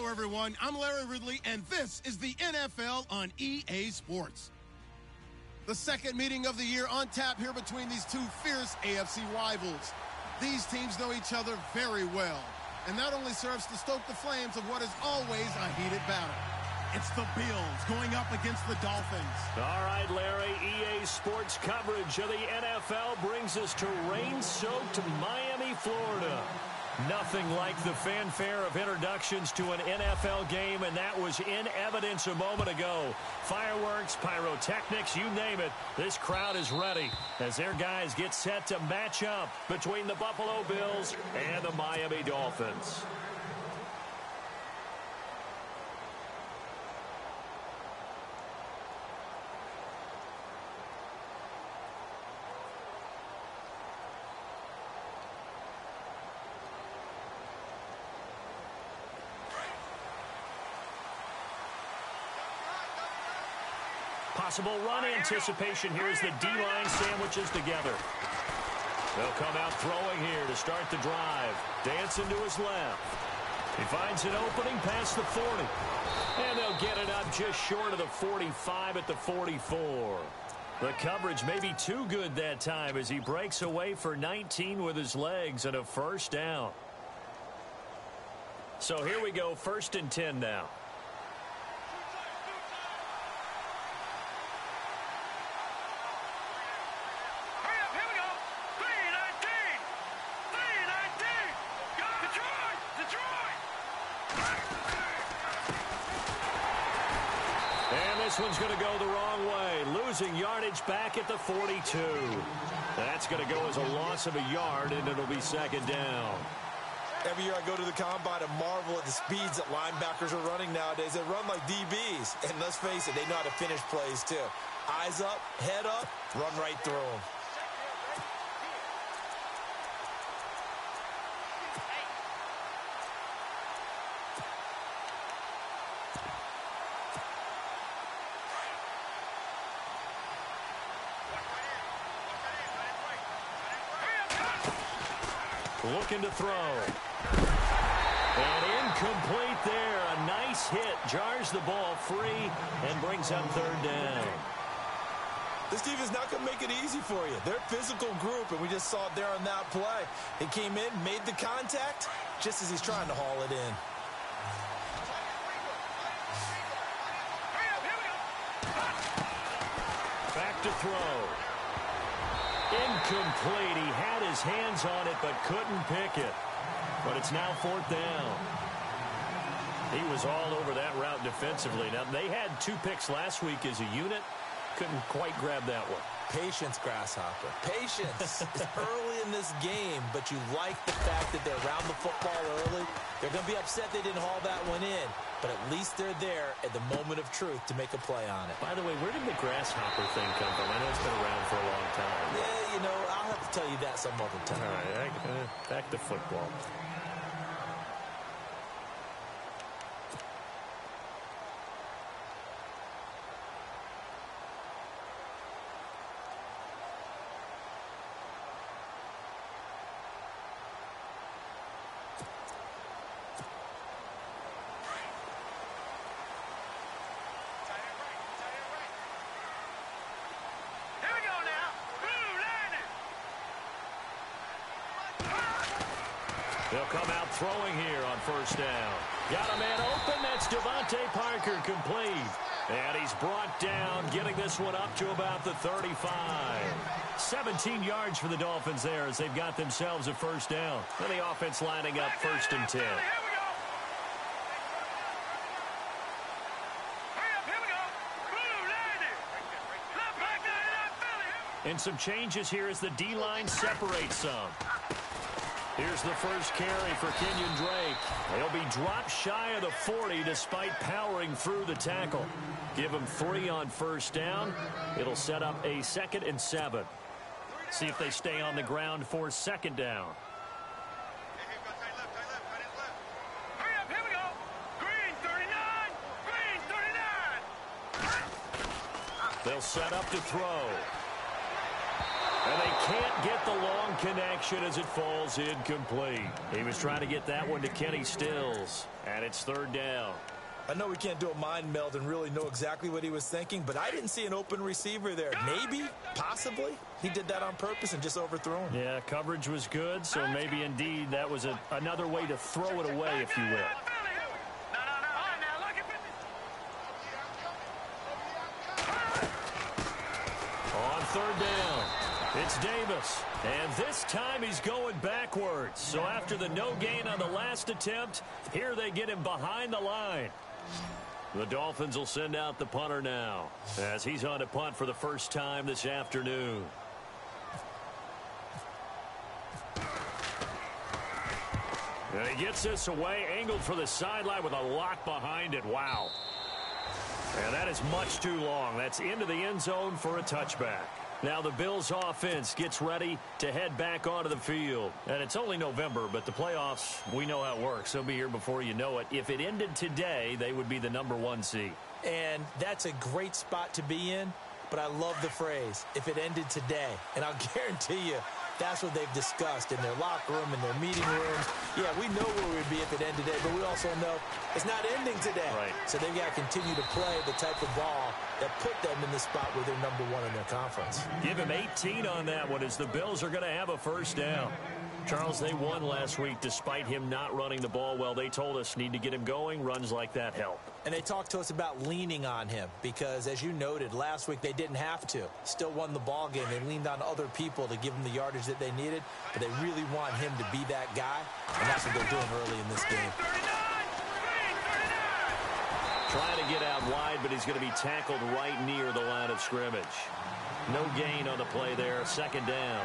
Hello, everyone. I'm Larry Ridley, and this is the NFL on EA Sports. The second meeting of the year on tap here between these two fierce AFC rivals. These teams know each other very well, and that only serves to stoke the flames of what is always a heated battle. It's the Bills going up against the Dolphins. All right, Larry, EA Sports coverage of the NFL brings us to rain-soaked Miami, Florida. Nothing like the fanfare of introductions to an NFL game, and that was in evidence a moment ago. Fireworks, pyrotechnics, you name it. This crowd is ready as their guys get set to match up between the Buffalo Bills and the Miami Dolphins. Possible run anticipation here as the D-line sandwiches together. They'll come out throwing here to start the drive. Dancing to his left. He finds an opening past the 40. And they'll get it up just short of the 45 at the 44. The coverage may be too good that time as he breaks away for 19 with his legs and a first down. So here we go, 1st and 10 now. This one's going to go the wrong way, losing yardage back at the 42. That's going to go as a loss of a yard, and it'll be 2nd down. Every year I go to the combine and marvel at the speeds that linebackers are running nowadays. They run like DBs, and let's face it, they know how to finish plays too. Eyes up, head up, run right through them. Looking to throw. And incomplete there. A nice hit. Jars the ball free and brings up 3rd down. This defense is not going to make it easy for you. They're a physical group, and we just saw it there on that play. He came in, made the contact, just as he's trying to haul it in. Back to throw. Incomplete. He had his hands on it but couldn't pick it. But it's now 4th down. He was all over that route defensively. Now, they had 2 picks last week as a unit. Couldn't quite grab that one. Patience, Grasshopper. Patience. It's early in this game, but you like the fact that they're around the football early. They're going to be upset they didn't haul that one in, but at least they're there at the moment of truth to make a play on it. By the way, where did the Grasshopper thing come from? I know it's been around for a long time. Yeah, you know, I'll have to tell you that some other time. All right, back to football. They'll come out throwing here on 1st down. Got a man open. That's Devontae Parker, complete. And he's brought down, getting this one up to about the 35. 17 yards for the Dolphins there as they've got themselves a 1st down. And the offense lining up 1st and 10. And some changes here as the D-line separates some. Here's the first carry for Kenyon Drake. He'll be dropped shy of the 40 despite powering through the tackle. Give him 3 on 1st down. It'll set up a 2nd and 7. See if they stay on the ground for 2nd down. They'll set up to throw. And they can't get the long connection as it falls incomplete. He was trying to get that one to Kenny Stills, and it's third down. I know we can't do a mind meld and really know exactly what he was thinking, but I didn't see an open receiver there. Maybe, possibly, he did that on purpose and just overthrew him. Yeah, coverage was good, so maybe indeed that was another way to throw it away, if you will. On third down, it's Davis. And this time he's going backwards. So after the no gain on the last attempt, here they get him behind the line. The Dolphins will send out the punter now as he's on to punt for the first time this afternoon. And he gets this away, angled for the sideline with a lock behind it. Wow. And that is much too long. That's into the end zone for a touchback. Now the Bills offense gets ready to head back onto the field. And it's only November, but the playoffs, we know how it works. They'll be here before you know it. If it ended today, they would be the #1 seed. And that's a great spot to be in, but I love the phrase, if it ended today. And I'll guarantee you, that's what they've discussed in their locker room, in their meeting rooms. Yeah, we know where we'd be if it ended today, but we also know it's not ending today. Right. So they've got to continue to play the type of ball that put them in the spot where they're #1 in their conference. Give him 18 on that one as the Bills are going to have a first down. Charles, they won last week despite him not running the ball well. They told us need to get him going. Runs like that help. And they talked to us about leaning on him because, as you noted, last week they didn't have to. Still won the ball game. They leaned on other people to give them the yardage that they needed, but they really want him to be that guy, and that's what they're doing early in this game. Trying to get out wide, but he's going to be tackled right near the line of scrimmage. No gain on the play there. Second down.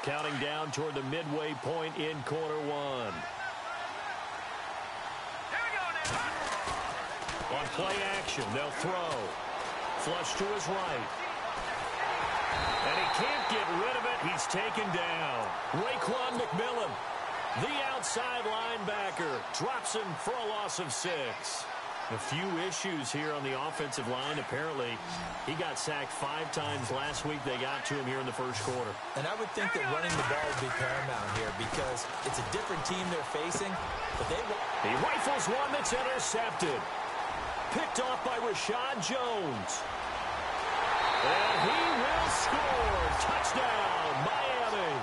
Counting down toward the midway point in quarter one. On play action, they'll throw. Flush to his right. And he can't get rid of it. He's taken down. Raekwon McMillan, the outside linebacker, drops him for a loss of 6. A few issues here on the offensive line. Apparently, he got sacked 5 times last week. They got to him here in the first quarter. And I would think that running the ball would be paramount here because it's a different team they're facing. But he rifles one that's intercepted. Picked off by Rashad Jones. And he will score. Touchdown, Miami.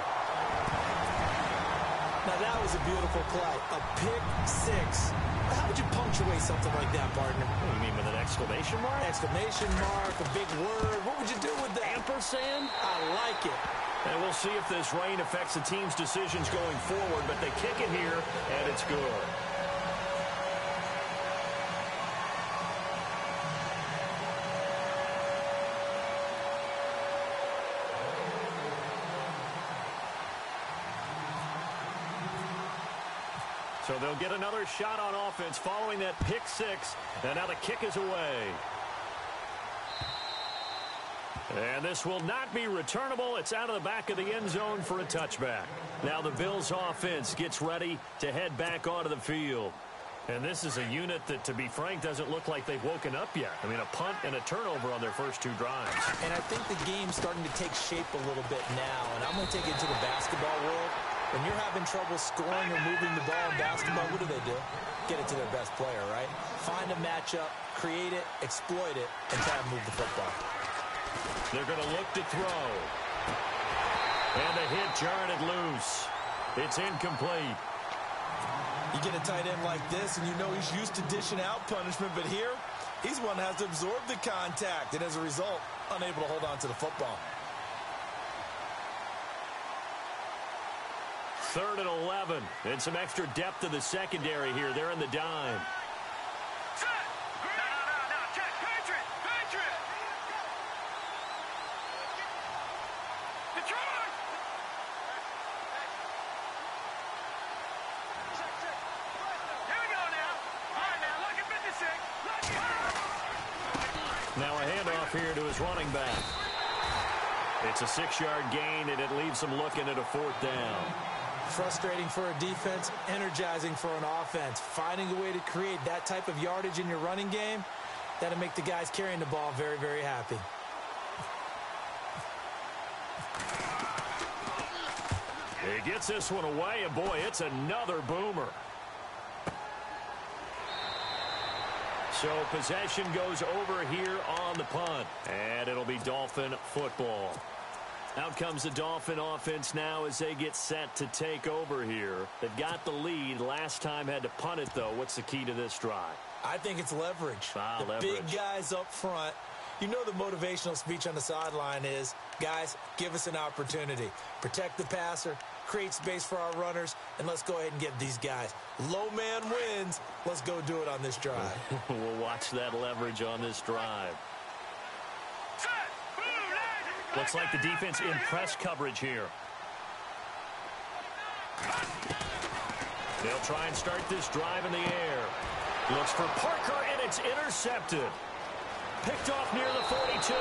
Now that was a beautiful play. A pick 6. How would you punctuate something like that, partner? What do you mean, with an exclamation mark? Exclamation mark, a big word. What would you do with that? Ampersand? I like it. And we'll see if this rain affects the team's decisions going forward, but they kick it here, and it's good. So they'll get another shot on offense following that pick 6, and now the kick is away. And this will not be returnable. It's out of the back of the end zone for a touchback. Now the Bills offense gets ready to head back onto the field. And this is a unit that, to be frank, doesn't look like they've woken up yet. I mean, a punt and a turnover on their first 2 drives. And I think the game's starting to take shape a little bit now. And I'm going to take it to the basketball world. When you're having trouble scoring or moving the ball in basketball, what do? Get it to their best player, right? Find a matchup, create it, exploit it, and try to move the football. They're going to look to throw. And the hit jarred it loose. It's incomplete. You get a tight end like this, and you know he's used to dishing out punishment, but here, he's one that has to absorb the contact, and as a result, unable to hold on to the football. 3rd and 11. And some extra depth to the secondary here. They're in the dime. Now a handoff here to his running back. It's a 6-yard gain, and it leaves them looking at a 4th down. Frustrating for a defense, energizing for an offense. Finding a way to create that type of yardage in your running game, that'll make the guys carrying the ball very, very happy. He gets this one away, and boy, it's another boomer. So possession goes over here on the punt, and it'll be Dolphin football. Out comes the Dolphin offense now as they get set to take over here. They've got the lead. Last time had to punt it, though. What's the key to this drive? I think it's leverage. The big guys up front. You know the motivational speech on the sideline is, guys, give us an opportunity. Protect the passer, create space for our runners, and let's go ahead and get these guys. Low man wins. Let's go do it on this drive. We'll watch that leverage on this drive. Looks like the defense in press coverage here. They'll try and start this drive in the air. Looks for Parker, and it's intercepted. Picked off near the 42.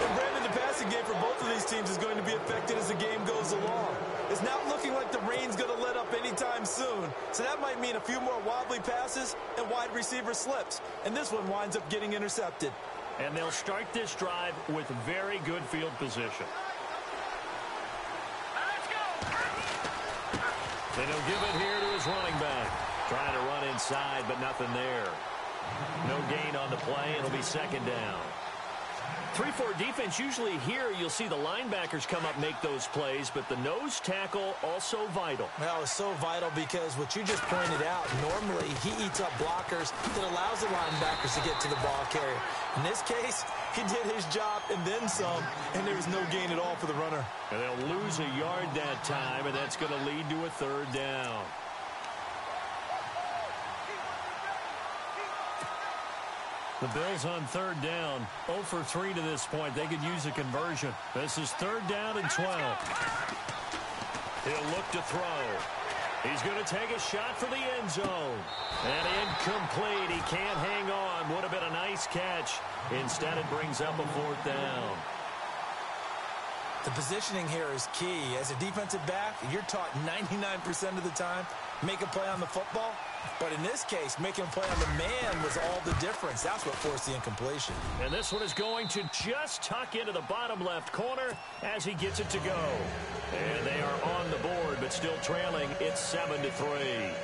And Brandon, the passing game for both of these teams is going to be affected as the game goes along. It's not looking like the rain's going to let up anytime soon. So that might mean a few more wobbly passes and wide receiver slips. And this one winds up getting intercepted. And they'll start this drive with very good field position. And he'll give it here to his running back. Trying to run inside, but nothing there. No gain on the play. It'll be 2nd down. 3-4 defense, usually here you'll see the linebackers come up, make those plays, but the nose tackle also vital. Well, it's so vital because what you just pointed out, normally he eats up blockers that allows the linebackers to get to the ball carrier. In this case, he did his job and then some, and there was no gain at all for the runner. And they'll lose a yard that time, and that's going to lead to a 3rd down. The Bills on 3rd down, 0 for 3 to this point. They could use a conversion. This is 3rd down and 12. He'll look to throw. He's going to take a shot for the end zone. And incomplete. He can't hang on. Would have been a nice catch. Instead, it brings up a 4th down. The positioning here is key. As a defensive back, you're taught 99% of the time, make a play on the football. But in this case, making a play on the man was all the difference. That's what forced the incompletion. And this one is going to just tuck into the bottom left corner as he gets it to go. And they are on the board, but still trailing. It's 7-3.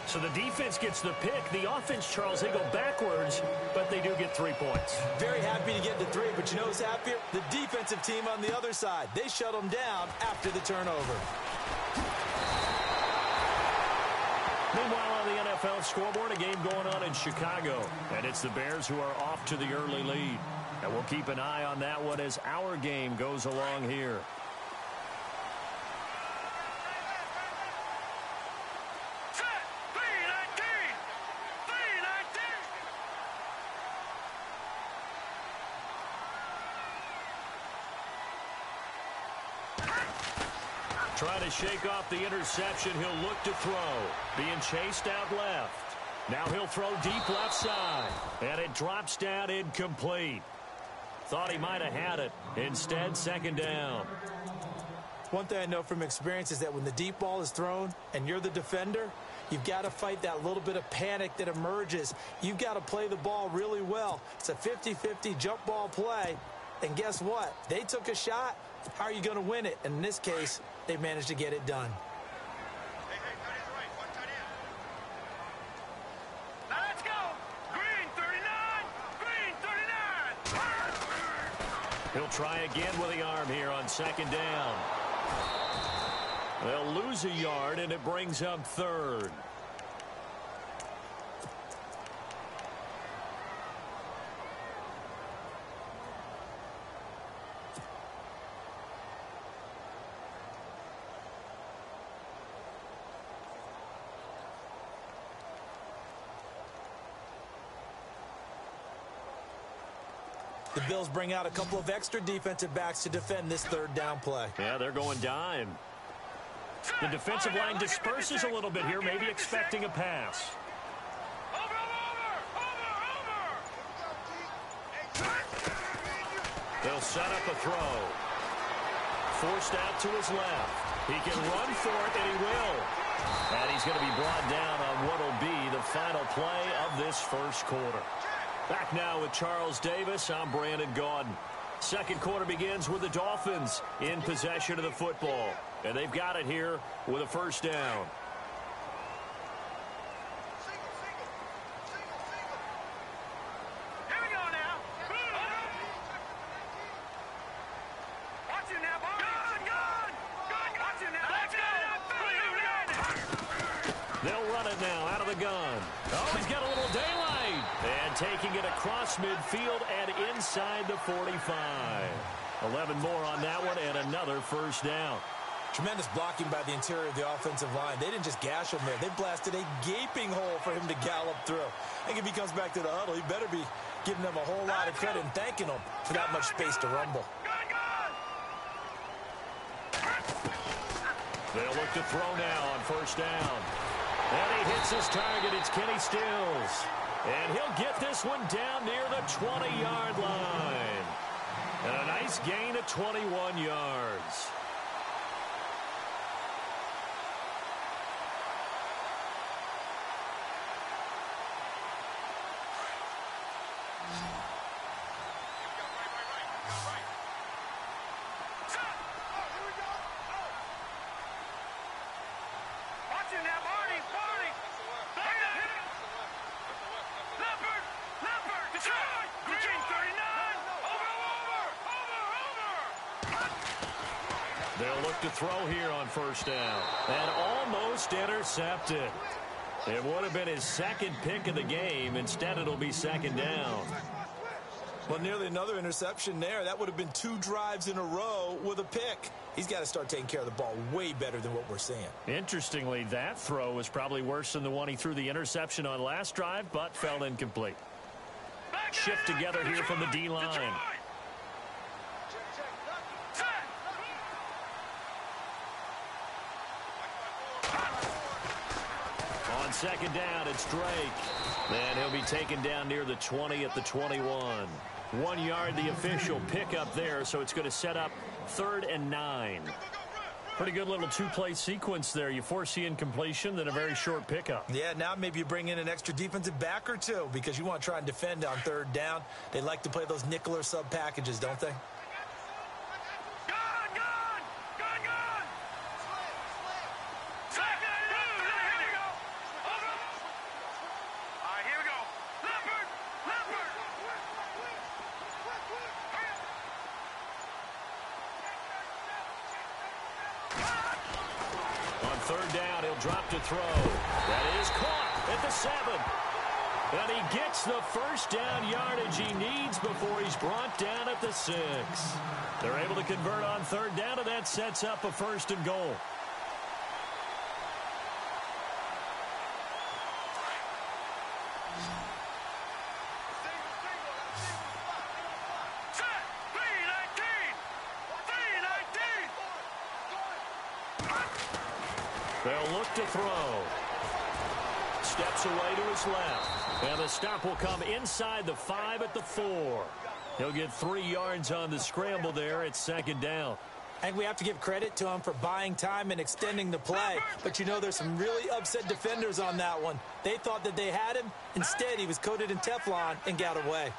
So the defense gets the pick. The offense, Charles, they go backwards, but they do get 3 points. Very happy to get to 3, but you know who's happier? The defensive team on the other side. They shut them down after the turnover. Meanwhile, on the NFL scoreboard, a game going on in Chicago. And it's the Bears who are off to the early lead. And we'll keep an eye on that one as our game goes along here. Trying to shake off the interception. He'll look to throw. Being chased out left. Now he'll throw deep left side. And it drops down incomplete. Thought he might have had it. Instead, 2nd down. One thing I know from experience is that when the deep ball is thrown and you're the defender, you've got to fight that little bit of panic that emerges. You've got to play the ball really well. It's a 50-50 jump ball play. And guess what? They took a shot. How are you going to win it? And in this case, they managed to get it done. Let's go. Green 39. Green 39. He'll try again with the arm here on 2nd down. They'll lose a yard, and it brings up 3rd. The Bills bring out a couple of extra defensive backs to defend this 3rd down play. Yeah, they're going dime. The defensive line disperses a little bit here, maybe expecting a pass. They'll They'll set up a throw. Forced out to his left. He can run for it, and he will. And he's going to be brought down on what will be the final play of this first quarter. Back now with Charles Davis. I'm Brandon Gaudin. Second quarter begins with the Dolphins in possession of the football. And they've got it here with a first down. They'll run it now out of the gun. Oh, he's got a little daylight. And taking it across midfield and inside the 45. 11 more on that one and another first down. Tremendous blocking by the interior of the offensive line. They didn't just gash him there. They blasted a gaping hole for him to gallop through. I think if he comes back to the huddle, he better be giving them a whole lot of credit and thanking them for that much space to rumble. They'll look to throw now on first down. And he hits his target. It's Kenny Stills. And he'll get this one down near the 20-yard line. And a nice gain of 21 yards. They'll look to throw here on first down. And almost intercepted. It would have been his second pick of the game. Instead, it'll be second down. Well, nearly another interception there. That would have been 2 drives in a row with a pick. He's got to start taking care of the ball way better than what we're seeing. Interestingly, that throw was probably worse than the one he threw the interception on last drive, but fell incomplete. Shift together here from the D-line. On second down, it's Drake. And he'll be taken down near the 20 at the 21. 1 yard, the official pickup there, so it's going to set up 3rd and 9. Pretty good little 2-play sequence there. You force the incompletion, then a very short pickup. Yeah, now maybe you bring in an extra defensive back or two because you want to try and defend on 3rd down. They like to play those nickel or sub packages, don't they? Third down, he'll drop to throw. That is caught at the 7. And he gets the first down yardage he needs before he's brought down at the 6. They're able to convert on third down, and that sets up a 1st and goal. They'll look to throw. Steps away to his left. And the stop will come inside the 5 at the 4. He'll get 3 yards on the scramble there at second down. I think we have to give credit to him for buying time and extending the play. But, you know, there's some really upset defenders on that one. They thought that they had him. Instead, he was coated in Teflon and got away.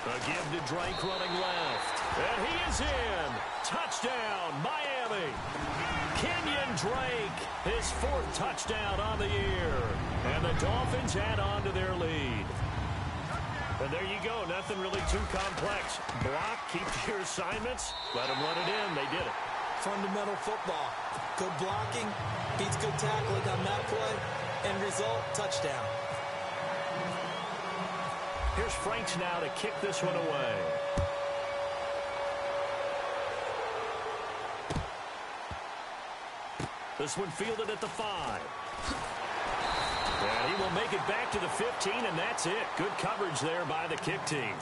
A give to Drake running left. And he is in. Touchdown, Miami. Kenyon Drake, his 4th touchdown on the year. And the Dolphins add on to their lead. And there you go. Nothing really too complex. Block, keep to your assignments. Let them run it in. They did it. Fundamental football. Good blocking beats good tackling on that play. End result, touchdown. Here's Franks now to kick this one away. This one fielded at the 5. And he will make it back to the 15, and that's it. Good coverage there by the kick team.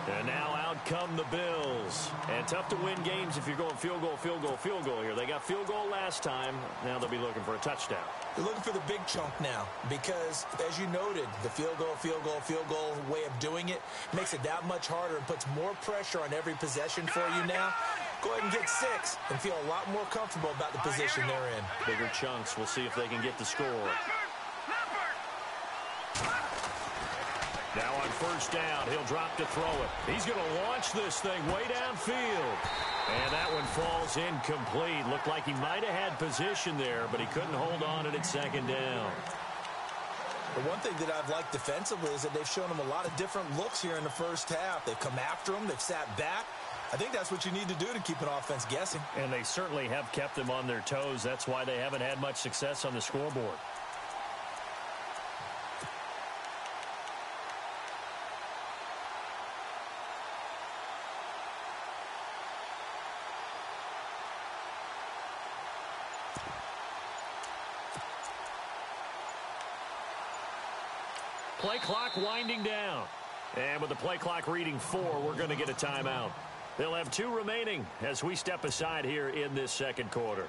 And now out come the Bills. And tough to win games if you're going field goal, field goal, field goal here. They got field goal last time. Now they'll be looking for a touchdown. They're looking for the big chunk now because, as you noted, the field goal, field goal, field goal way of doing it makes it that much harder and puts more pressure on every possession for you now. Go ahead and get 6 and feel a lot more comfortable about the position they're in. Bigger chunks. We'll see if they can get the score. Now on first down, he'll drop to throw it. He's going to launch this thing way downfield. And that one falls incomplete. Looked like he might have had position there, but he couldn't hold on at second down. The one thing that I've liked defensively is that they've shown him a lot of different looks here in the first half. They've come after him. They've sat back. I think that's what you need to do to keep an offense guessing. And they certainly have kept them on their toes. That's why they haven't had much success on the scoreboard. Play clock winding down. And with the play clock reading 4, we're going to get a timeout. They'll have 2 remaining as we step aside here in this second quarter.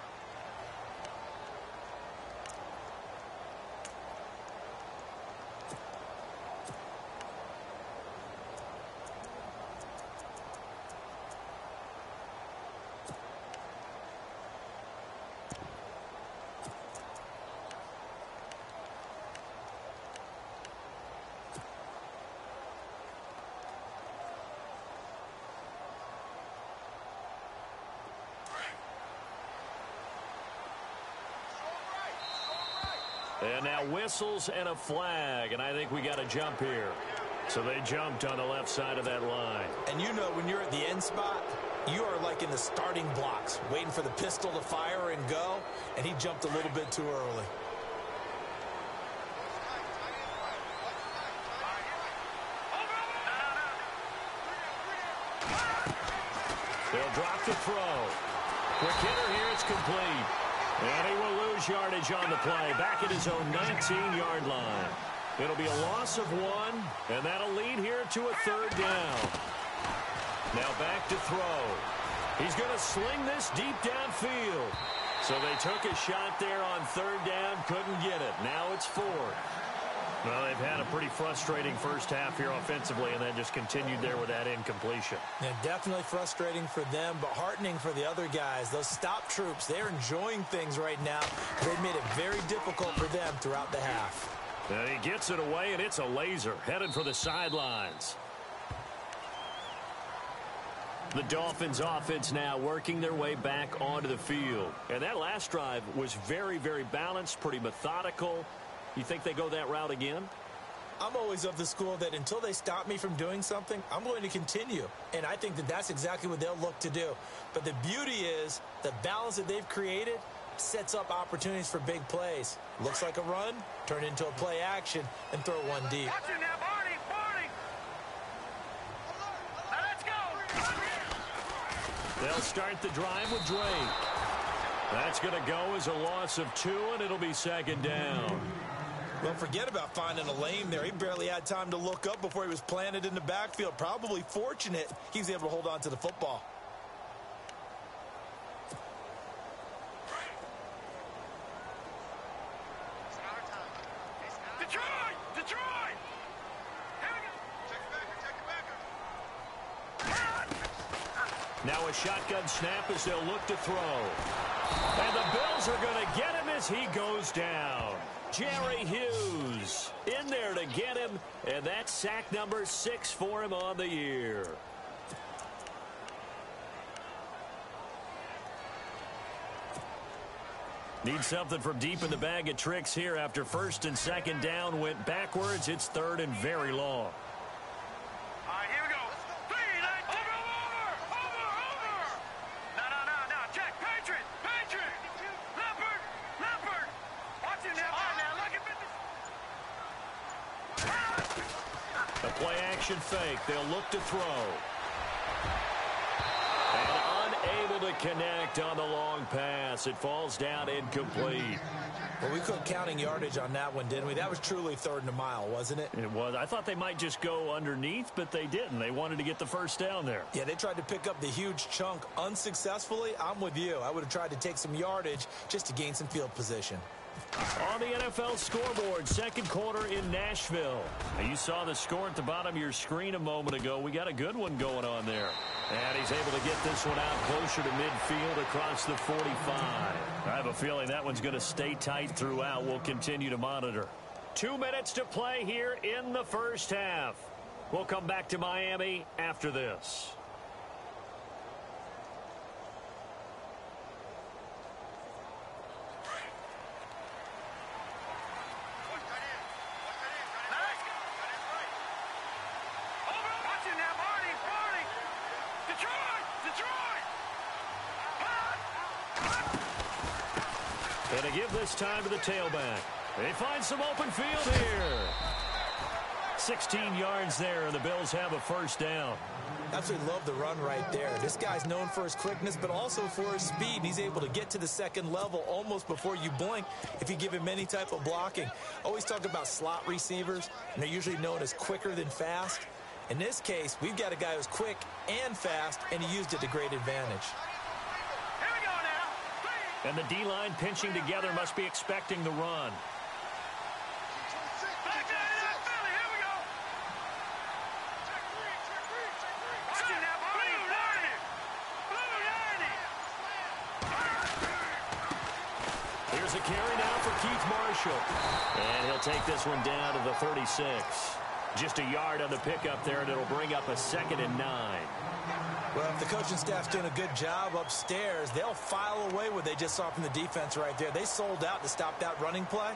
And now whistles and a flag, and I think we got a jump here. So they jumped on the left side of that line. And you know when you're at the end spot, you are like in the starting blocks, waiting for the pistol to fire and go, and he jumped a little bit too early. They'll drop the throw. Quick hitter here, it's complete. And he will lose yardage on the play, back at his own 19-yard line. It'll be a loss of 1, and that'll lead here to a third down. Now back to throw. He's going to sling this deep downfield. So they took a shot there on third down, couldn't get it. Now it's 4. Well, they've had a pretty frustrating first half here offensively, and then just continued there with that incompletion. Yeah, definitely frustrating for them, but heartening for the other guys. Those stop troops, they're enjoying things right now. They've made it very difficult for them throughout the half. And he gets it away, and it's a laser headed for the sidelines. The Dolphins offense now working their way back onto the field. And that last drive was very, very balanced, pretty methodical. You think they go that route again? I'm always of the school that until they stop me from doing something, I'm going to continue. And I think that that's exactly what they'll look to do. But the beauty is the balance that they've created sets up opportunities for big plays. Looks like a run, turn into a play action, and throw one deep. Watch it now, Barney, Barney. Now let's go. They'll start the drive with Drake. That's going to go as a loss of 2, and it'll be second down. Well, forget about finding a lane there. He barely had time to look up before he was planted in the backfield. Probably fortunate he was able to hold on to the football. Detroit! Detroit! Here we go. Now a shotgun snap as they'll look to throw. And the Bills are going to get him as he goes down. Jerry Hughes in there to get him, and that's sack number 6 for him on the year. Need something from deep in the bag of tricks here after first and second down went backwards. It's third and very long. All right, here we go. Over. No. Check. Patriot. Leopard. Watch it now. All right, now look at this. A play action fake. They'll look to throw. And unable to connect on the long pass. It falls down incomplete. Well, we quit counting yardage on that one, didn't we? That was truly 3rd and a mile, wasn't it? It was. I thought they might just go underneath, but they didn't. They wanted to get the first down there. Yeah, they tried to pick up the huge chunk unsuccessfully. I'm with you. I would have tried to take some yardage just to gain some field position. On the NFL scoreboard, second quarter in Nashville. Now, you saw the score at the bottom of your screen a moment ago. We got a good one going on there. And he's able to get this one out closer to midfield across the 45. I have a feeling that one's going to stay tight throughout. We'll continue to monitor. 2 minutes to play here in the first half. We'll come back to Miami after this. And to give this time to the tailback. They find some open field here. 16 yards there, and the Bills have a first down. Absolutely love the run right there. This guy's known for his quickness, but also for his speed. He's able to get to the second level almost before you blink if you give him any type of blocking. Always talk about slot receivers, and they're usually known as quicker than fast. In this case, we've got a guy who's quick and fast, and he used it to great advantage. And the D-line pinching together must be expecting the run. Here's a carry now for Keith Marshall. And he'll take this one down to the 36. Just a yard on the pickup there, and it'll bring up a 2nd and 9. Well, if the coaching staff's doing a good job upstairs, they'll file away what they just saw from the defense right there. They sold out to stop that running play.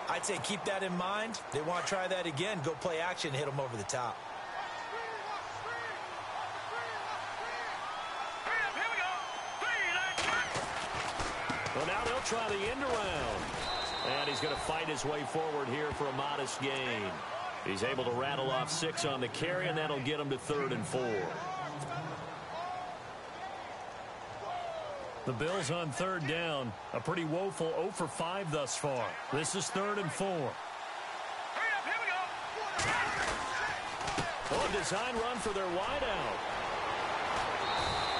I'd say keep that in mind. They want to try that again. Go play action and hit them over the top. Well, now they'll try the end around. And he's going to fight his way forward here for a modest gain. He's able to rattle off 6 on the carry, and that'll get him to 3rd and 4. The Bills on 3rd down. A pretty woeful 0 for 5 thus far. This is 3rd and 4. Oh, a design run for their wideout.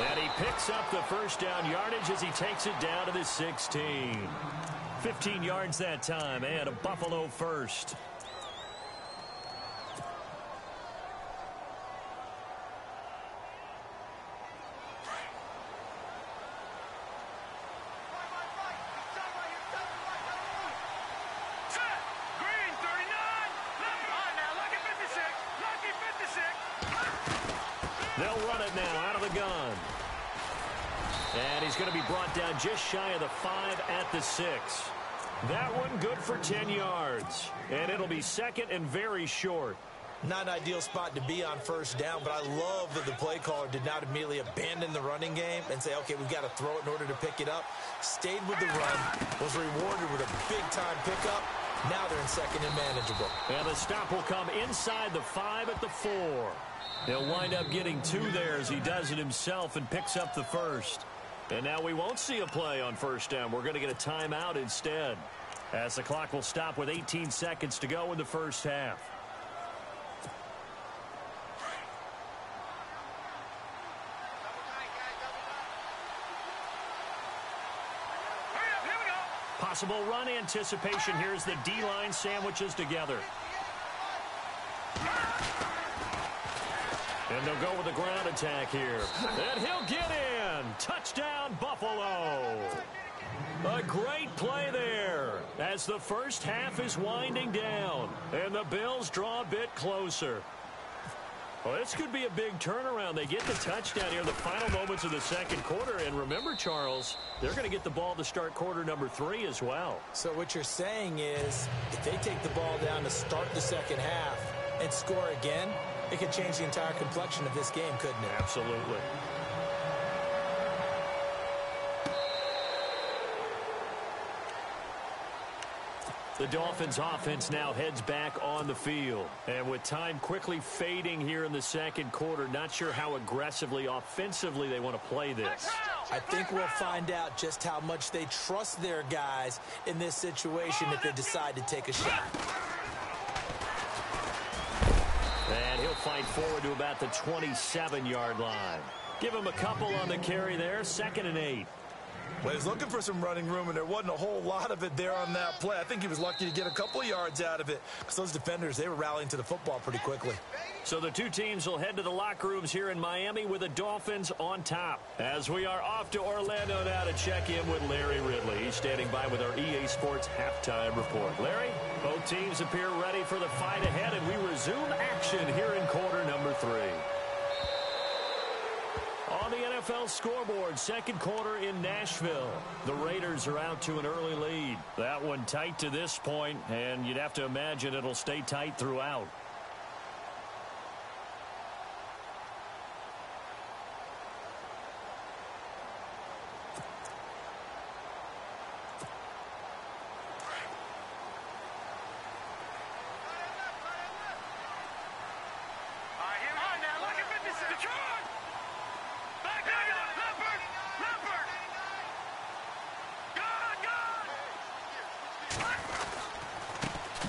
And he picks up the first down yardage as he takes it down to the 16. 15 yards that time, and a Buffalo first. They'll run it now out of the gun. And he's going to be brought down just shy of the 5 at the 6. That one good for 10 yards. And it'll be 2nd and very short. Not an ideal spot to be on first down, but I love that the play caller did not immediately abandon the running game and say, okay, we've got to throw it in order to pick it up. Stayed with the run, was rewarded with a big-time pickup. Now they're in 2nd and manageable. And the stop will come inside the 5 at the 4. He'll wind up getting 2 there as he does it himself and picks up the first. And now we won't see a play on first down. We're going to get a timeout instead, as the clock will stop with 18 seconds to go in the first half. Possible run anticipation here as the D-line sandwiches together. And they'll go with the ground attack here. And he'll get in. Touchdown, Buffalo. A great play there as the first half is winding down. And the Bills draw a bit closer. Well, this could be a big turnaround. They get the touchdown here in the final moments of the second quarter. And remember, Charles, they're going to get the ball to start quarter number 3 as well. So what you're saying is if they take the ball down to start the second half and score again, it could change the entire complexion of this game, couldn't it? Absolutely. The Dolphins offense now heads back on the field. And with time quickly fading here in the second quarter, not sure how aggressively, offensively they want to play this. I think we'll find out just how much they trust their guys in this situation if they decide to take a shot. And he'll fight forward to about the 27-yard line. Give him a couple on the carry there, 2nd and 8. Well, he was looking for some running room, and there wasn't a whole lot of it there on that play. I think he was lucky to get a couple of yards out of it because those defenders, they were rallying to the football pretty quickly. So the two teams will head to the locker rooms here in Miami with the Dolphins on top. As we are off to Orlando now to check in with Larry Ridley. He's standing by with our EA Sports halftime report. Larry, both teams appear ready for the fight ahead, and we resume action here in quarter number 3. On the NFL scoreboard, second quarter in Nashville. The Raiders are out to an early lead. That one tight to this point, and you'd have to imagine it'll stay tight throughout.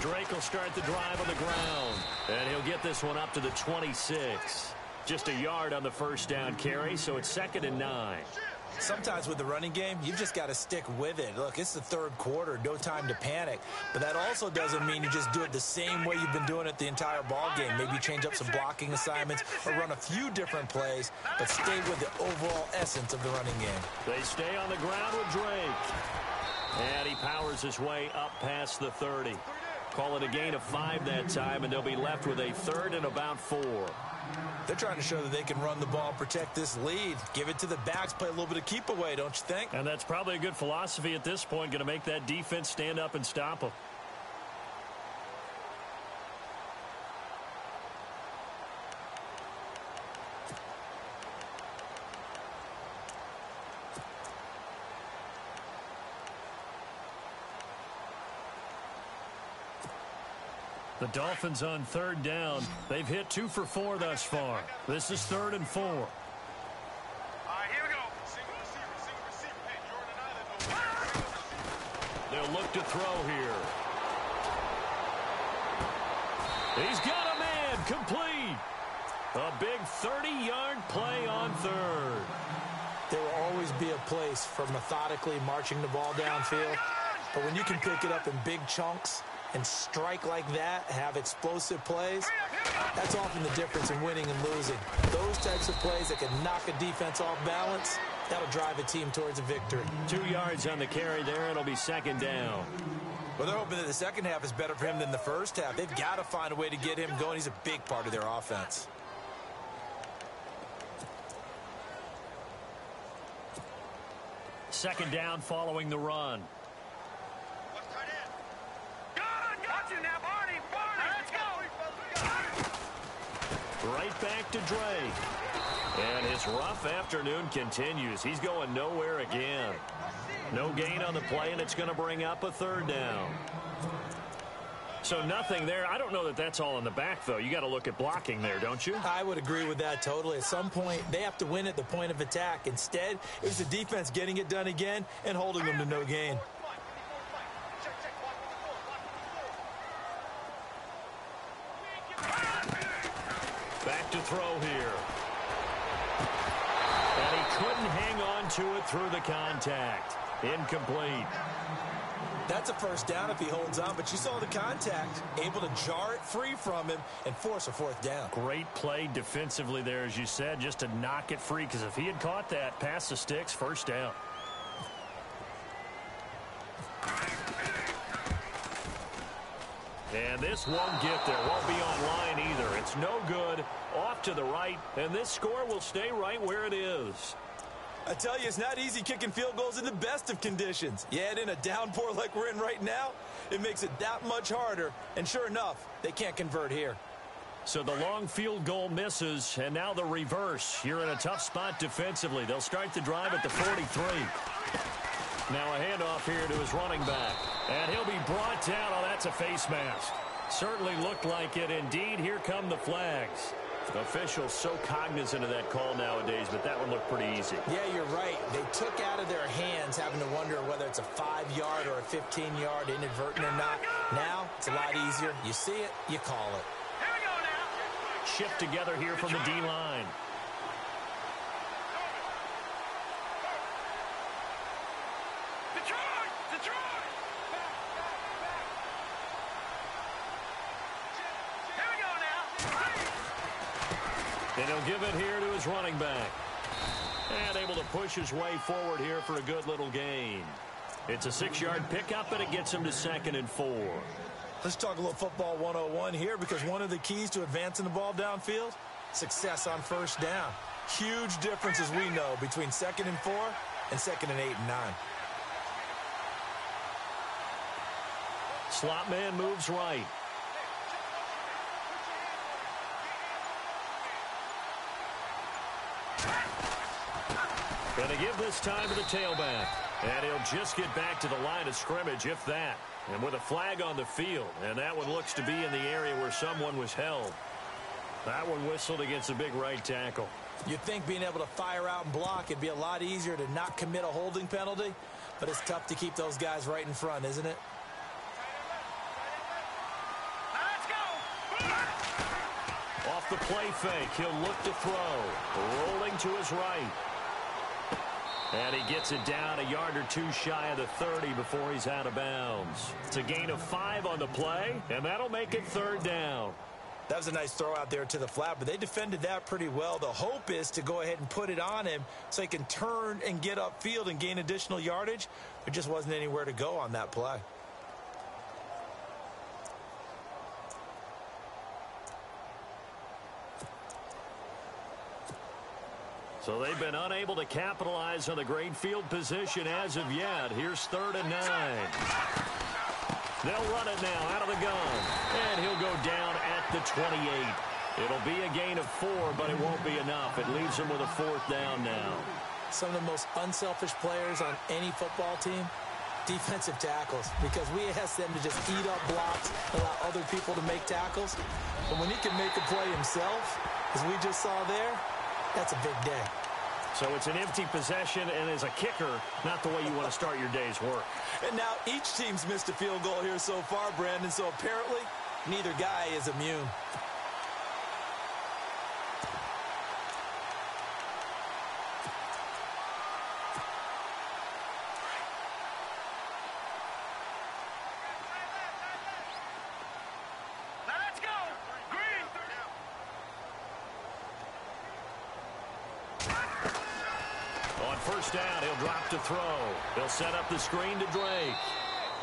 Drake will start the drive on the ground, and he'll get this one up to the 26. Just a yard on the first down carry, so it's 2nd and 9. Sometimes with the running game, you've just got to stick with it. Look, it's the third quarter, no time to panic. But that also doesn't mean you just do it the same way you've been doing it the entire ball game. Maybe change up some blocking assignments or run a few different plays, but stay with the overall essence of the running game. They stay on the ground with Drake. And he powers his way up past the 30. Call it a gain of 5 that time, and they'll be left with a 3rd and about 4. They're trying to show that they can run the ball, protect this lead. Give it to the backs, play a little bit of keep away, don't you think? And that's probably a good philosophy at this point, going to make that defense stand up and stop them. The Dolphins on 3rd down. They've hit 2 for 4 thus far. This is 3rd and 4. All right, here we go. Single receiver. Hey, Jordan Island. They'll look to throw here. He's got a man complete. A big 30-yard play on 3rd. There will always be a place for methodically marching the ball downfield. But when you can pick it up in big chunks and strike like that, have explosive plays, that's often the difference in winning and losing. Those types of plays that can knock a defense off balance, that'll drive a team towards a victory. 2 yards on the carry there. It'll be 2nd down. Well, they're hoping that the second half is better for him than the first half. They've got to find a way to get him going. He's a big part of their offense. Second down following the run. Right back to Drake. And his rough afternoon continues. He's going nowhere again. No gain on the play, and it's going to bring up a 3rd down. So nothing there. I don't know that that's all in the back, though. You got to look at blocking there, don't you? I would agree with that totally. At some point, they have to win at the point of attack. Instead, it was the defense getting it done again and holding them to no gain. Back to throw here. And he couldn't hang on to it through the contact. Incomplete. That's a first down if he holds on, but you saw the contact. Able to jar it free from him and force a 4th down. Great play defensively there, as you said, just to knock it free, because if he had caught that, past the sticks, 1st down. And this won't get there. Won't be online either. It's no good. Off to the right. And this score will stay right where it is. I tell you, it's not easy kicking field goals in the best of conditions. Yet in a downpour like we're in right now, it makes it that much harder. And sure enough, they can't convert here. So the long field goal misses, and now the reverse. You're in a tough spot defensively. They'll start the drive at the 43. Now a handoff here to his running back. And he'll be brought down. Oh, that's a face mask. Certainly looked like it. Indeed, here come the flags. Officials so cognizant of that call nowadays, but that one looked pretty easy. Yeah, you're right. They took out of their hands having to wonder whether it's a 5-yard or a 15-yard inadvertent or not. Now, it's a lot easier. You see it, you call it. Here we go now. Shift together here from the D-line. Detroit! Detroit! Here we go now. And he'll give it here to his running back. And able to push his way forward here for a good little gain. It's a 6-yard pickup, and it gets him to 2nd and 4. Let's talk a little football 101 here, because one of the keys to advancing the ball downfield, success on first down. Huge difference, as we know, between 2nd and 4 and 2nd and 8 and 9. Slot man moves right. Going to give this time to the tailback. And he'll just get back to the line of scrimmage, if that. And with a flag on the field. And that one looks to be in the area where someone was held. That one whistled against a big right tackle. You'd think being able to fire out and block, it'd be a lot easier to not commit a holding penalty. But it's tough to keep those guys right in front, isn't it? Let's go. Off the play fake, he'll look to throw. Rolling to his right. And he gets it down a yard or two shy of the 30 before he's out of bounds. It's a gain of 5 on the play, and that'll make it 3rd down. That was a nice throw out there to the flat, but they defended that pretty well. The hope is to go ahead and put it on him so he can turn and get upfield and gain additional yardage. There just wasn't anywhere to go on that play. So they've been unable to capitalize on the great field position as of yet. Here's 3rd and 9. They'll run it now out of the gun. And he'll go down at the 28. It'll be a gain of 4, but it won't be enough. It leaves them with a 4th down now. Some of the most unselfish players on any football team, defensive tackles, because we ask them to just eat up blocks, allow other people to make tackles. But when he can make a play himself, as we just saw there, that's a big day. So it's an empty possession, and as a kicker, not the way you want to start your day's work. And now each team's missed a field goal here so far, Brandon, so apparently neither guy is immune. Let's go. Green. On first down, he'll drop to throw. He'll set up the screen to Drake.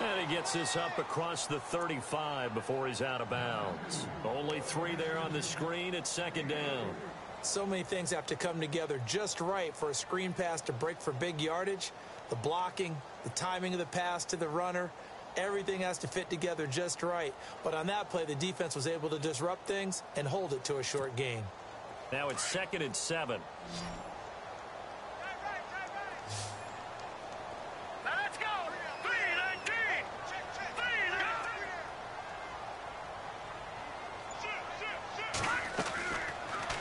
And he gets this up across the 35 before he's out of bounds. Only 3 there on the screen at 2nd down. So many things have to come together just right for a screen pass to break for big yardage. The blocking, the timing of the pass to the runner, everything has to fit together just right. But on that play, the defense was able to disrupt things and hold it to a short gain. Now it's 2nd and 7. Let's go. 319. 319.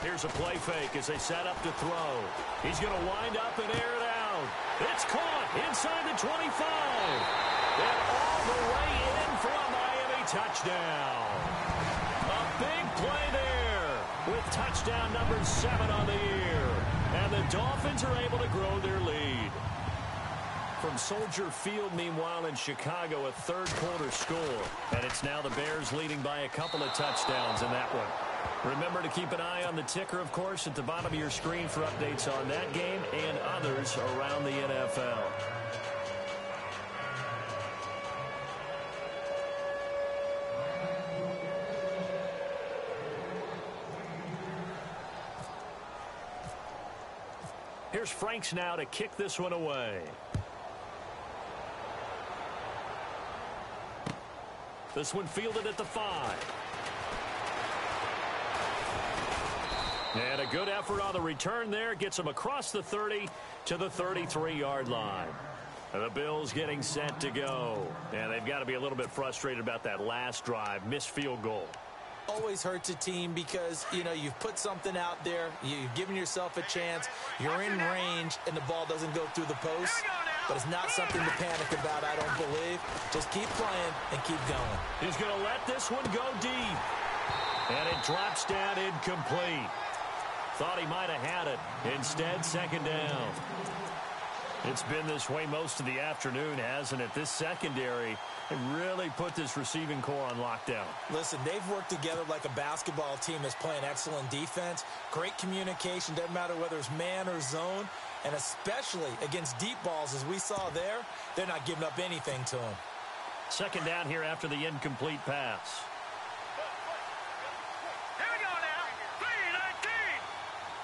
Here's a play fake as they set up to throw. He's going to wind up and air it out. It's caught inside the 25. And all the way in for a Miami touchdown. A big play there with touchdown number 7 on the year. And the Dolphins are able to grow their lead. From Soldier Field, meanwhile, in Chicago, a 3rd quarter score. And it's now the Bears leading by a couple of touchdowns in that one. Remember to keep an eye on the ticker, of course, at the bottom of your screen for updates on that game and others around the NFL. Here's Franks now to kick this one away. This one fielded at the 5. And a good effort on the return there. Gets him across the 30 to the 33-yard line. The Bills getting set to go. And they've got to be a little bit frustrated about that last drive. Missed field goal. Always hurts a team because, you know, you've put something out there. You've given yourself a chance. You're in range, and the ball doesn't go through the post. But it's not something to panic about, I don't believe. Just keep playing and keep going. He's going to let this one go deep. And it drops down incomplete. Thought he might have had it. Instead, second down. It's been this way most of the afternoon, hasn't it? This secondary really put this receiving core on lockdown. Listen, they've worked together like a basketball team that's playing excellent defense. Great communication, doesn't matter whether it's man or zone. And especially against deep balls, as we saw there, they're not giving up anything to them. Second down here after the incomplete pass. Here we go now. 3-19.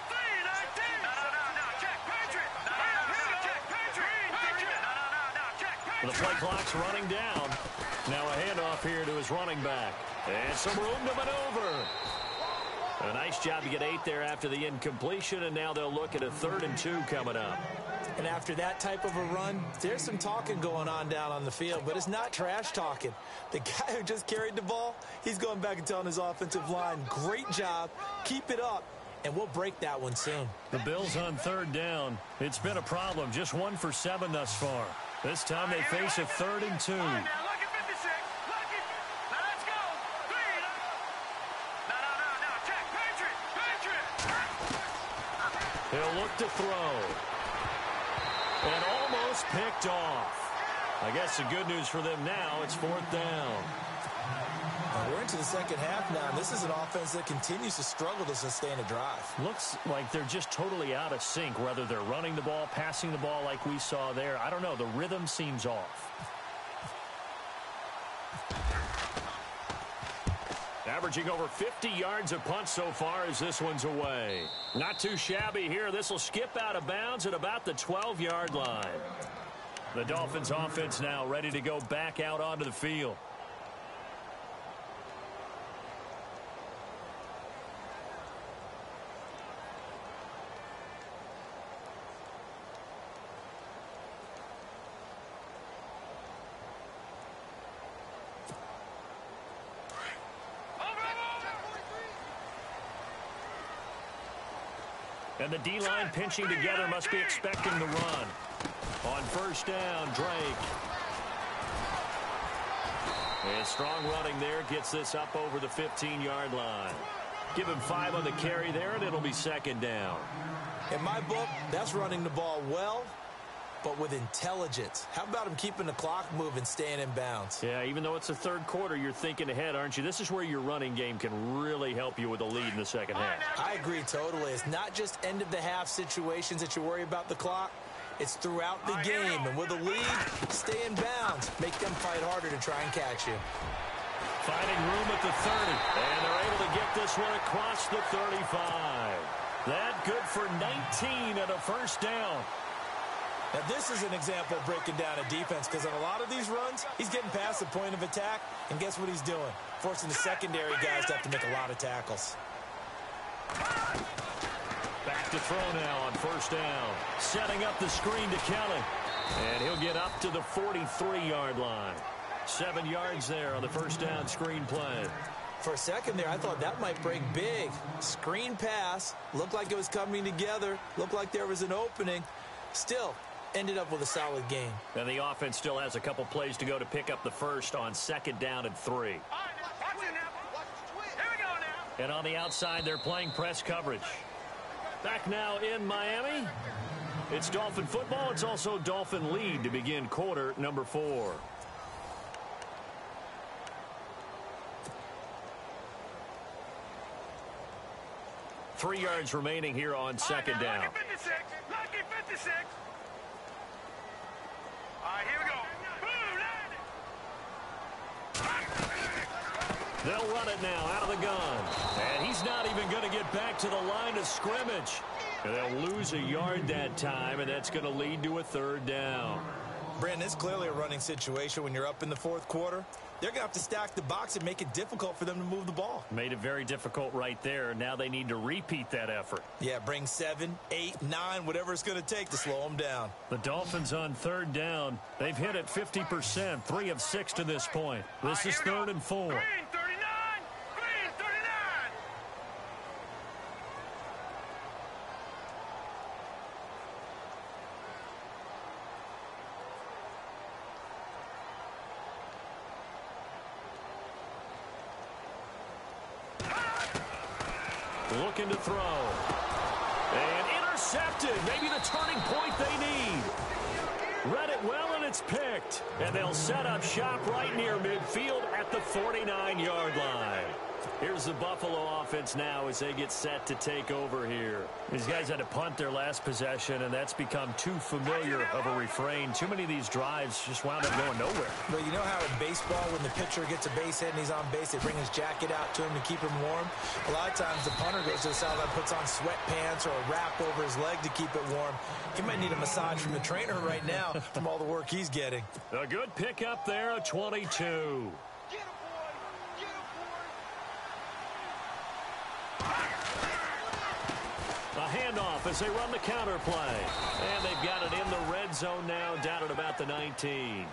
3-19. No, check. Patriot. No, check. Patriot. No, check. Patriot. The play clock's running down. Now a handoff here to his running back. And some room to maneuver. A nice job to get 8 there after the incompletion, and now they'll look at a 3rd and 2 coming up. And after that type of a run, there's some talking going on down on the field, but it's not trash talking. The guy who just carried the ball, he's going back and telling his offensive line, great job, keep it up, and we'll break that one soon. The Bills on 3rd down. It's been a problem, just 1 for 7 thus far. This time they face a 3rd and 2. He'll look to throw. And almost picked off. I guess the good news for them now, it's 4th down. We're into the second half now, and this is an offense that continues to struggle to sustain a drive. Looks like they're just totally out of sync, whether they're running the ball, passing the ball like we saw there. I don't know. The rhythm seems off. Averaging over 50 yards a punt so far as this one's away. Not too shabby here. This will skip out of bounds at about the 12-yard line. The Dolphins offense now ready to go back out onto the field. And the D-line pinching together must be expecting the run. On 1st down, Drake. And strong running there gets this up over the 15-yard line. Give him 5 on the carry there, and it'll be 2nd down. In my book, that's running the ball well, but with intelligence. How about him keeping the clock moving, staying in bounds? Yeah, even though it's the 3rd quarter, you're thinking ahead, aren't you? This is where your running game can really help you with a lead in the second half. I agree totally. It's not just end-of-the-half situations that you worry about the clock. It's throughout the game. And with a lead, stay in bounds. Make them fight harder to try and catch you. Finding room at the 30. And they're able to get this one across the 35. That good for 19 and a 1st down. Now, this is an example of breaking down a defense because on a lot of these runs, he's getting past the point of attack, and guess what he's doing? Forcing the secondary guys to have to make a lot of tackles. Back to throw now on 1st down. Setting up the screen to Kelly. And he'll get up to the 43-yard line. 7 yards there on the 1st down screen play. For a second there, I thought that might break big. Screen pass. Looked like it was coming together. Looked like there was an opening. Still, ended up with a solid game. And the offense still has a couple plays to go to pick up the 1st on 2nd down and 3. And on the outside, they're playing press coverage. Back now in Miami. It's Dolphin football. It's also Dolphin lead to begin quarter number 4. Three yards remaining here on 2nd down. Lucky 56. Lucky 56. All right, here we go. They'll run it now out of the gun. And he's not even going to get back to the line of scrimmage. And they'll lose a yard that time, and that's going to lead to a 3rd down. Brandon, it's clearly a running situation when you're up in the 4th quarter. they're going to have to stack the box and make it difficult for them to move the ball. Made it very difficult right there. Now they need to repeat that effort. Yeah, bring 7, 8, 9, whatever it's going to take to slow them down. The Dolphins on third down. They've hit it 50%, 3 of 6 to this point. This is 3rd and 4. Green 39! Green 39! Looking to throw. And intercepted. Maybe the turning point they need. Read it well, and it's picked. And they'll set up shop right near midfield at the 49-yard line. Here's the Buffalo offense now as they get set to take over here. These guys had to punt their last possession, and that's become too familiar of a refrain. Too many of these drives just wound up going nowhere. Well, you know how in baseball, when the pitcher gets a base hit and he's on base, they bring his jacket out to him to keep him warm? A lot of times the punter goes to the sideline, puts on sweatpants or a wrap over his leg to keep it warm. He might need a massage from the trainer right now from all the work he's getting. A good pickup there, a 22. A handoff as they run the counter play. And they've got it in the red zone now, down at about the 19.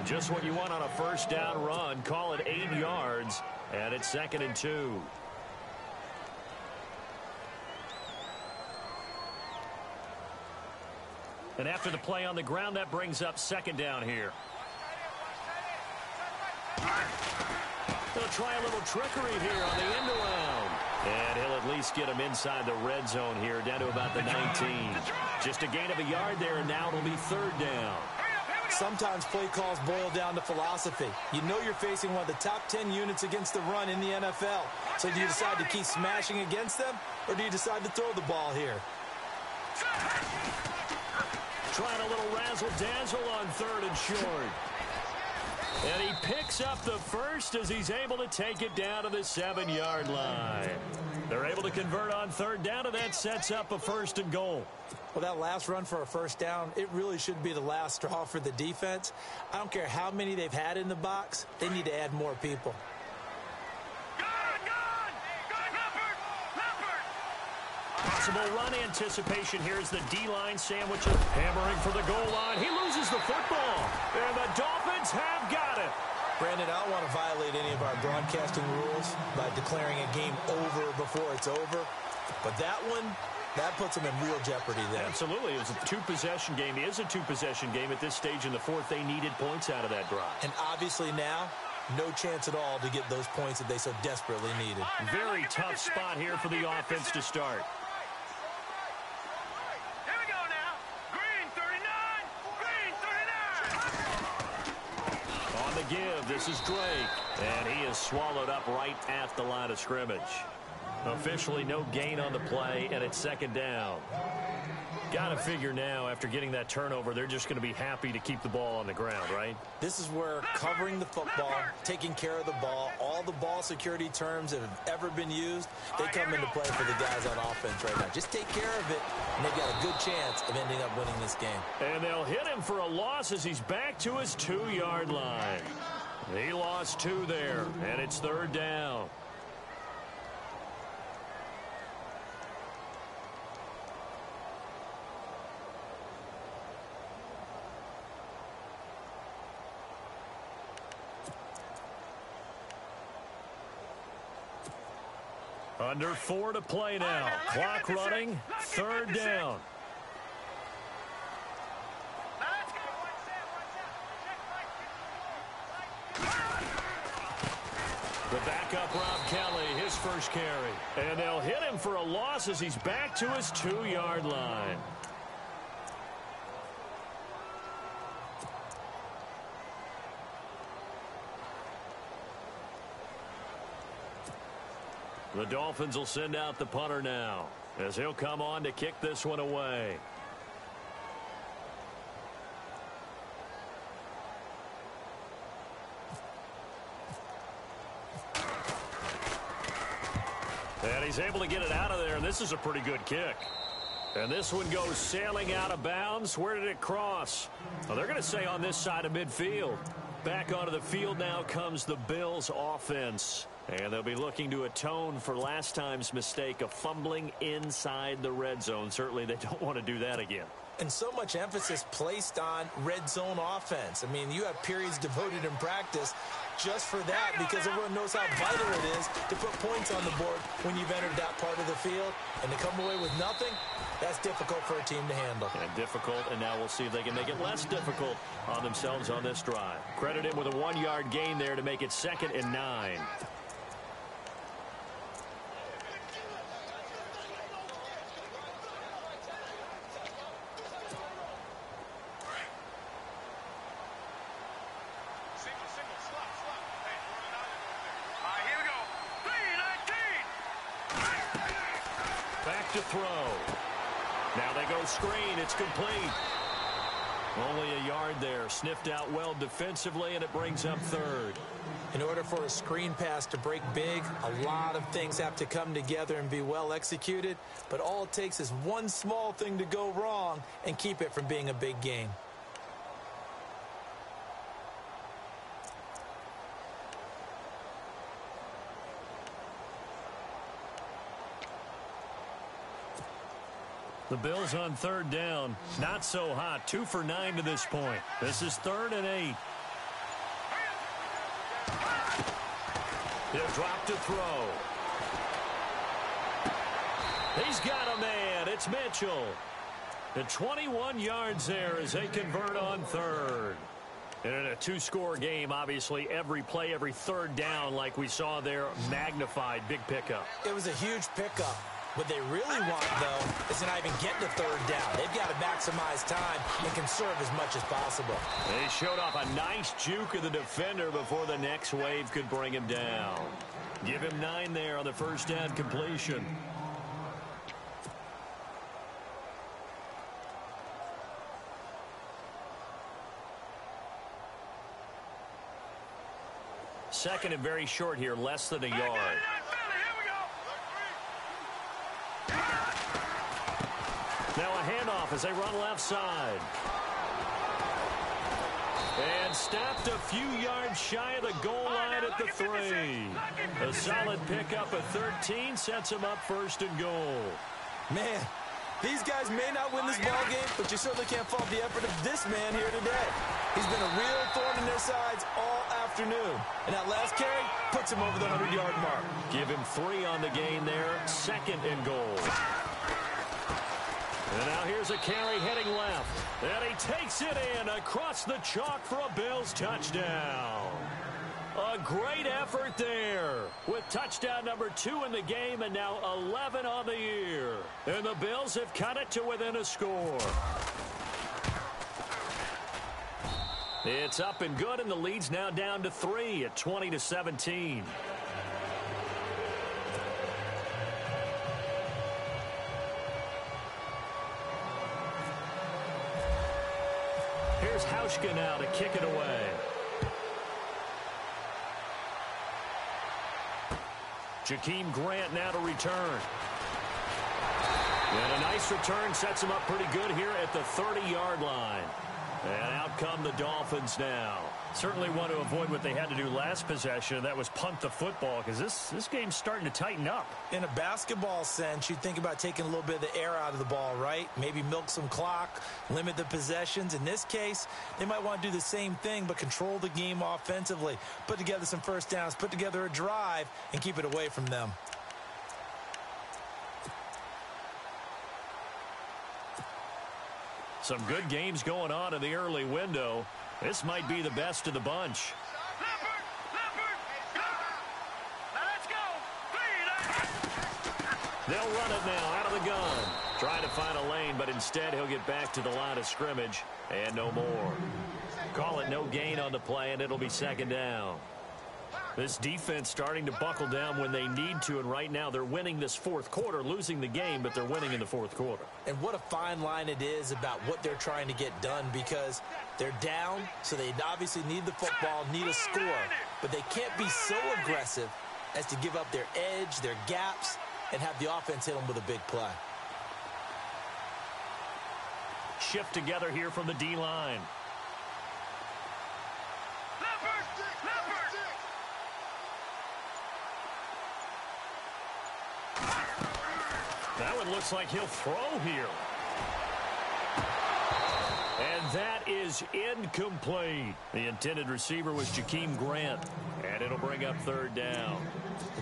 Just what you want on a first down run. Call it 8 yards, and it's 2nd and 2. And after the play on the ground, that brings up 2nd down here. They'll try a little trickery here on the end around. And he'll at least get him inside the red zone here, down to about the 19. Just a gain of a yard there, and now it'll be 3rd down. Sometimes play calls boil down to philosophy. You know you're facing one of the top 10 units against the run in the NFL. So do you decide to keep smashing against them, or do you decide to throw the ball here? Trying a little razzle-dazzle on 3rd and short. And he picks up the first as he's able to take it down to the 7-yard line. They're able to convert on 3rd down, and that sets up a 1st and goal. Well, that last run for a first down, it really should be the last straw for the defense. I don't care how many they've had in the box. They need to add more people. Possible run anticipation. Here's the D-line sandwiches. Hammering for the goal line. He loses the football. And the Dolphins have got it. Brandon, I don't want to violate any of our broadcasting rules by declaring a game over before it's over. But that one, that puts them in real jeopardy there. Absolutely. It was a 2-possession game. It is a 2-possession game at this stage in the 4th. They needed points out of that drive. And obviously now, no chance at all to get those points that they so desperately needed. Very tough spot here for the offense to start. Give. This is Drake, and he is swallowed up right at the line of scrimmage. Officially no gain on the play, and it's 2nd down. Got to figure now, after getting that turnover, they're just going to be happy to keep the ball on the ground, right? This is where covering the football, taking care of the ball, all the ball security terms that have ever been used, they come into play for the guys on offense right now. Just take care of it, and they've got a good chance of ending up winning this game. And they'll hit him for a loss as he's back to his 2-yard line. He lost 2 there, and it's 3rd down. Under 4 to play now. Clock running. 3rd down. The backup, Rob Kelly, his first carry. And they'll hit him for a loss as he's back to his 2-yard line. The Dolphins will send out the punter now as he'll come on to kick this one away. And he's able to get it out of there, and this is a pretty good kick. And this one goes sailing out of bounds. Where did it cross? Well, they're going to say on this side of midfield. Back onto the field now comes the Bills offense. And they'll be looking to atone for last time's mistake of fumbling inside the red zone. Certainly they don't want to do that again. And so much emphasis placed on red zone offense. I mean, you have periods devoted in practice just for that because everyone knows how vital it is to put points on the board when you've entered that part of the field. And to come away with nothing, that's difficult for a team to handle. And difficult, and now we'll see if they can make it less difficult on themselves on this drive. Credit him with a 1-yard gain there to make it 2nd and 9. To throw. Now they go screen. It's complete. Only a yard there. Sniffed out well defensively, and it brings up 3rd. In order for a screen pass to break big, a lot of things have to come together and be well executed. But all it takes is one small thing to go wrong and keep it from being a big gain. The Bills on 3rd down. Not so hot. 2 for 9 to this point. This is 3rd and 8. He'll drop to throw. He's got a man. It's Mitchell. The 21 yards there as they convert on 3rd. And in a 2-score game, obviously, every play, every 3rd down, like we saw there, magnified. Big pickup. It was a huge pickup. What they really want, though, is to not even get to 3rd down. They've got to maximize time and conserve as much as possible. They showed off a nice juke of the defender before the next wave could bring him down. Give him 9 there on the first down completion. Second and very short here, less than a yard. Now a handoff as they run left side. And stopped a few yards shy of the goal line at the 3. A solid pickup of 13 sets him up 1st and goal. Man, these guys may not win this ball game, but you certainly can't fault the effort of this man here today. He's been a real thorn in their sides all afternoon. And that last carry puts him over the 100-yard mark. Give him 3 on the gain there, 2nd and goal. And now here's a carry heading left. And he takes it in across the chalk for a Bills touchdown. A great effort there with touchdown number 2 in the game and now 11 on the year. And the Bills have cut it to within a score. It's up and good, and the lead's now down to 3 at 20-17. Here's Hauschka now to kick it away. Jakeem Grant now to return. And a nice return sets him up pretty good here at the 30-yard line. And out come the Dolphins now. Certainly want to avoid what they had to do last possession. That was punt the football because this game's starting to tighten up. In a basketball sense, you think about taking a little bit of the air out of the ball, right? Maybe milk some clock, limit the possessions. In this case, they might want to do the same thing but control the game offensively. Put together some first downs, put together a drive, and keep it away from them. Some good games going on in the early window. This might be the best of the bunch. They'll run it now out of the gun. Trying to find a lane, but instead he'll get back to the line of scrimmage and no more. Call it no gain on the play, and it'll be 2nd down. This defense starting to buckle down when they need to, and right now they're winning this 4th quarter, losing the game, but they're winning in the 4th quarter. And what a fine line it is about what they're trying to get done, because they're down, so they obviously need the football, need a score, but they can't be so aggressive as to give up their edge, their gaps, and have the offense hit them with a big play. Shift together here from the D-line. That one looks like he'll throw here. And that is incomplete. The intended receiver was Jakeem Grant. And it'll bring up third down.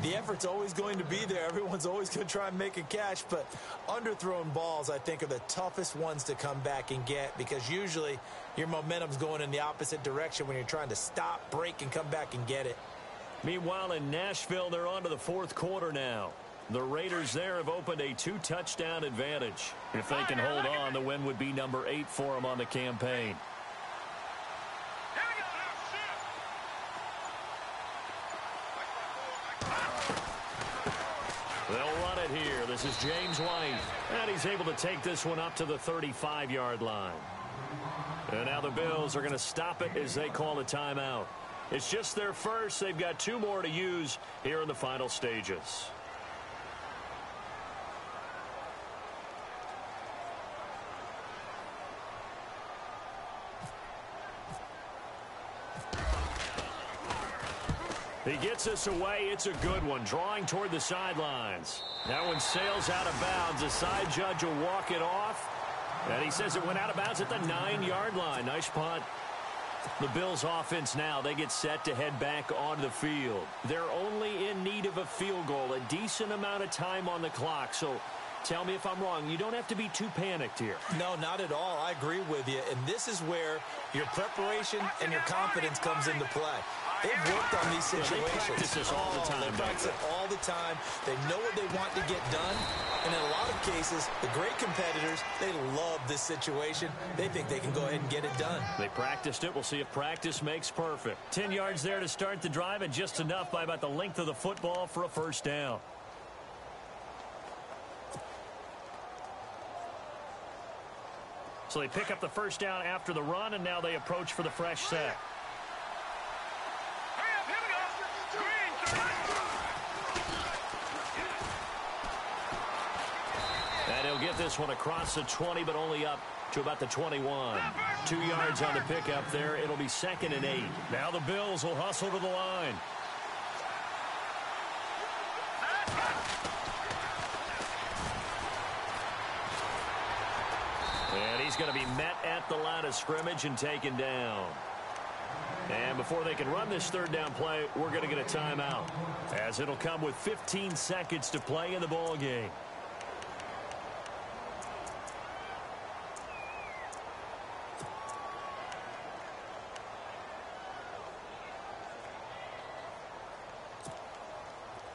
The effort's always going to be there. Everyone's always going to try and make a catch, but underthrown balls, I think, are the toughest ones to come back and get because usually your momentum's going in the opposite direction when you're trying to stop, break, and come back and get it. Meanwhile, in Nashville, they're on to the fourth quarter now. The Raiders there have opened a 2-touchdown advantage. If they can hold on, the win would be number 8 for them on the campaign. They'll run it here. This is James White. And he's able to take this one up to the 35-yard line. And now the Bills are going to stop it as they call a timeout. It's just their first. They've got 2 more to use here in the final stages. He gets us away. It's a good one. Drawing toward the sidelines. That one sails out of bounds. The side judge will walk it off. And he says it went out of bounds at the 9-yard line. Nice punt. The Bills offense now, they get set to head back onto the field. They're only in need of a field goal, a decent amount of time on the clock. So tell me if I'm wrong. You don't have to be too panicked here. No, not at all. I agree with you. And this is where your preparation and your confidence comes into play. They've worked on these situations. They practice this all the time. They practice it all the time. They know what they want to get done. And in a lot of cases, the great competitors, they love this situation. They think they can go ahead and get it done. They practiced it. We'll see if practice makes perfect. 10 yards there to start the drive, and just enough by about the length of the football for a first down. So they pick up the first down after the run, and now they approach for the fresh set. And he'll get this one across the 20, but only up to about the 21. 2 yards on the pickup there. It'll be 2nd and 8. Now the Bills will hustle to the line. And he's going to be met at the line of scrimmage and taken down. And before they can run this third down play, we're going to get a timeout, as it'll come with 15 seconds to play in the ball game.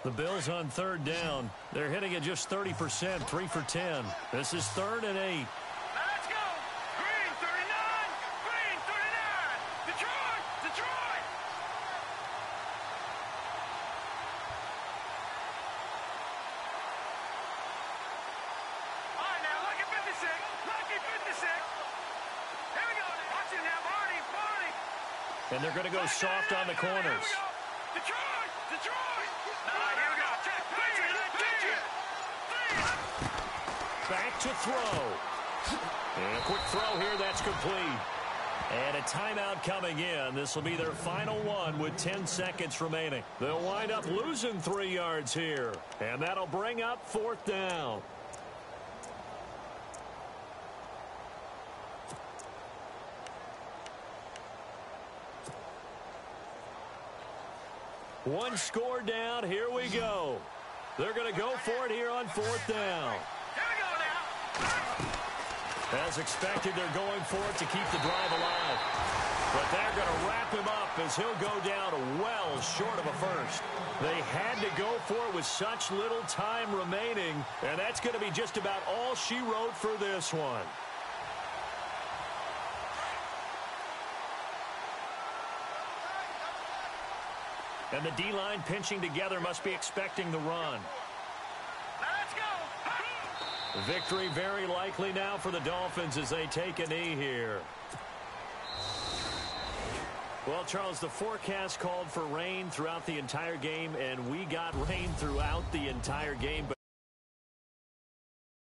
The Bills on third down. They're hitting it just 30%, 3 for 10. This is 3rd and 8. Let's go! Green 39! Green 39! Detroit! Detroit! All right, now, lucky 56. Lucky 56. Here we go. Watch it now, Barney. Barney. And they're going to go soft on the corners. Detroit! Detroit! Here we go. Patriot! Back to throw. And a quick throw here. That's complete. And a timeout coming in. This will be their final one with 10 seconds remaining. They'll wind up losing 3 yards here. And that'll bring up 4th down. One score down. Here we go. They're going to go for it here on 4th down. Here we go now. As expected, they're going for it to keep the drive alive. But they're going to wrap him up as he'll go down well short of a first. They had to go for it with such little time remaining, and that's going to be just about all she wrote for this one. And the D-line pinching together must be expecting the run. Let's go. Victory very likely now for the Dolphins as they take a knee here. Well, Charles, the forecast called for rain throughout the entire game, and we got rain throughout the entire game. But